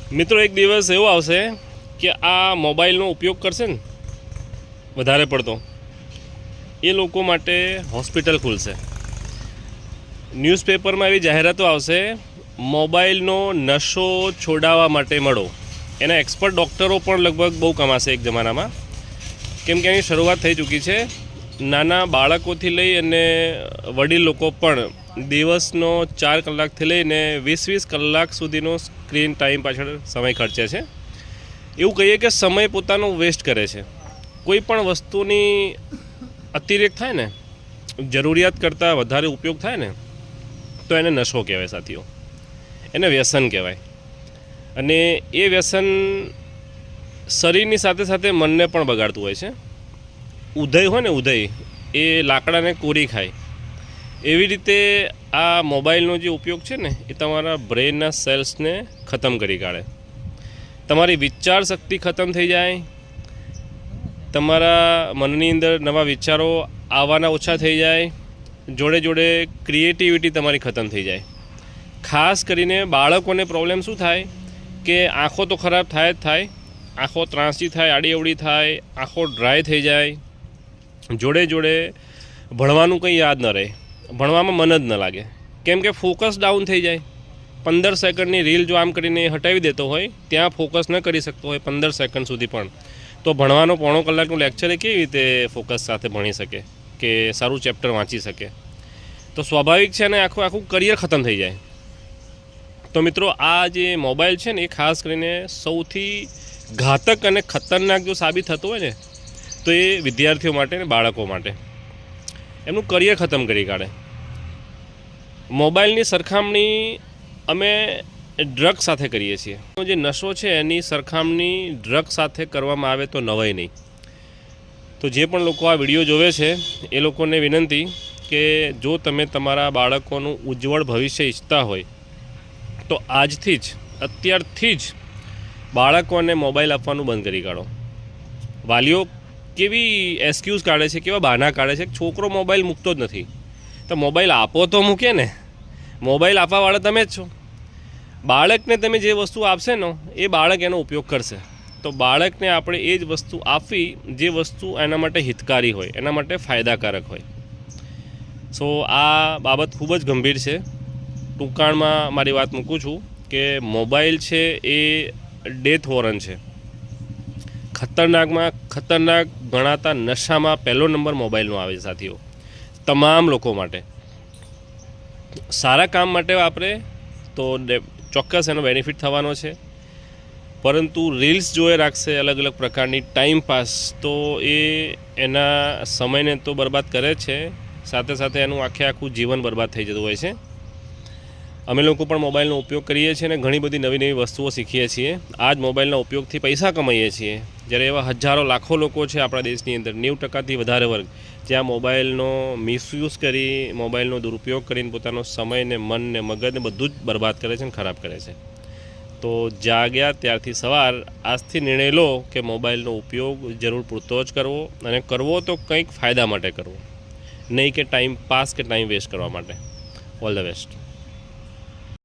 મિત્રો એક દિવસ એવો આવશે કે આ મોબાઈલનો ઉપયોગ કરશે ને વધારે પડતો, એ લોકો માટે હોસ્પિટલ ખુલશે. ન્યૂઝપેપરમાં એવી જાહેરાતો આવશે, મોબાઈલનો નશો છોડાવવા માટે મળો. એના એક્સપર્ટ ડૉક્ટરો પણ લગભગ બહુ કમાશે એક જમાનામાં, કેમ કે એની શરૂઆત થઈ ચૂકી છે. નાના બાળકોથી લઈ અને વડીલ લોકો પણ દિવસનો 4 કલાકથી લઈને 20 કલાક સુધીનો સ્ક્રીન ટાઈમ પાછળ સમય ખર્ચે છે. એવું કહીએ કે સમય પોતાનો વેસ્ટ કરે છે. કોઈ પણ વસ્તુની અતિરેક થાય ને, જરૂરિયાત કરતાં વધારે ઉપયોગ થાય ને, તો એને નશો કહેવાય સાથીઓ, એને વ્યસન કહેવાય. અને એ વ્યસન શરીરની સાથે સાથે મનને પણ બગાડતું હોય છે. ઉદય હોય ને, ઉદય એ લાકડાને કોરી ખાય, એવી રીતે આ મોબાઈલનો જે ઉપયોગ છે ને, એ તમારા બ્રેનના સેલ્સને ખતમ કરી કાઢે. તમારી વિચાર શક્તિ ખતમ થઈ જાય, તમારા મનની અંદર નવા વિચારો આવવાના ઓછા થઈ જાય, જોડે જોડે ક્રિએટિવિટી તમારી ખતમ થઈ જાય. ખાસ કરીને બાળકોને પ્રોબ્લેમ શું થાય કે આંખો તો ખરાબ થાય જ થાય, આંખો ત્રાંસી થાય, આડી અવળી થાય, આંખો ડ્રાય થઈ જાય, જોડે જોડે ભણવાનું કંઈ યાદ ન રહે, ભણવામાં મન જ ન લાગે, કેમ કે ફોકસ ડાઉન થઈ જાય. 15 સેકન્ડની રીલ જો આમ કરીને હટાવી દેતો હોય, ત્યાં ફોકસ ન કરી શકતો હોય 15 સેકન્ડ સુધી પણ, તો ભણવાનો પોણો કલાકનું લેક્ચર એ કેવી રીતે ફોકસ સાથે ભણી શકે કે સારું ચેપ્ટર વાંચી શકે? તો સ્વાભાવિક છે ને આખું કરિયર ખતમ થઈ જાય. તો મિત્રો, આ જે મોબાઈલ છે ને, એ ખાસ કરીને સૌથી ઘાતક અને ખતરનાક જો સાબિત થતું હોય ને, તો એ વિદ્યાર્થીઓ માટે ને બાળકો માટે એમનું કરિયર ખતમ કરી કાઢે. મોબાઈલની સરખામણી અમે ડ્રગ સાથે કરીએ છીએ. જે નશો છે એની સરખામણી ડ્રગ સાથે કરવામાં આવે તો નવાય નહીં. તો જે પણ લોકો આ વિડીયો જોવે છે એ લોકોને વિનંતી કે જો તમે તમારા બાળકોનું ઉજ્જવળ ભવિષ્ય ઈચ્છતા હોય તો આજથી જ, અત્યારથી જ બાળકોને મોબાઈલ આપવાનું બંધ કરી કાઢો. વાલીઓ કેવી એક્સક્યુઝ કાઢે છે, કેવા બહાના કાઢે છે, છોકરો મોબાઈલ મૂકતો જ નથી. તો મોબાઈલ આપો તો મૂકે ને, મોબાઈલ આપવાવાળા તમે જ છો. બાળકને તમે જે વસ્તુ આપશે ને, એ બાળક એનો ઉપયોગ કરશે. તો બાળકને આપણે એ જ વસ્તુ આપવી જે વસ્તુ એના માટે હિતકારી હોય, એના માટે ફાયદાકારક હોય. સો આ બાબત ખૂબ જ ગંભીર છે. ટૂંકાણમાં મારી વાત મૂકું છું કે મોબાઈલ છે એ ડેથ વોરન છે. ખતરનાકમાં ખતરનાક ગણાતા નશામાં પહેલો નંબર મોબાઈલનો આવે છે સાથીઓ, તમામ લોકો માટે. સારા કામ માટે વાપરે તો ચોક્કસ એનો બેનિફિટ થવાનો છે, પરંતુ રીલ્સ જોએ રાખશે અલગ અલગ પ્રકારની ટાઈમ પાસ, તો એ એના સમયને તો બરબાદ કરે છે, સાથે સાથે એનું આખું જીવન બરબાદ થઈ જતું હોય છે. અમે લોકો પણ મોબાઈલનો ઉપયોગ કરીએ છીએ અને ઘણી બધી નવી નવી વસ્તુઓ શીખીએ છીએ. આ જ મોબાઈલના ઉપયોગથી પૈસા કમાઈએ છીએ. જ્યારે એવા હજારો લાખો લોકો છે આપણા દેશની અંદર, 90%થી વધારે વર્ગ, જ્યાં મોબાઈલનો મિસયુઝ કરી, મોબાઈલનો દુરુપયોગ કરીને પોતાનો સમયને, મનને, મગજને બધું જ બરબાદ કરે છે અને ખરાબ કરે છે. તો જાગ્યા ત્યારથી સવાર, આજથી નિર્ણય લો કે મોબાઈલનો ઉપયોગ જરૂર પૂરતો જ કરવો, અને કરવો તો કંઈક ફાયદા માટે કરવો, નહીં કે ટાઈમ પાસ કે ટાઈમ વેસ્ટ કરવા માટે. All the best.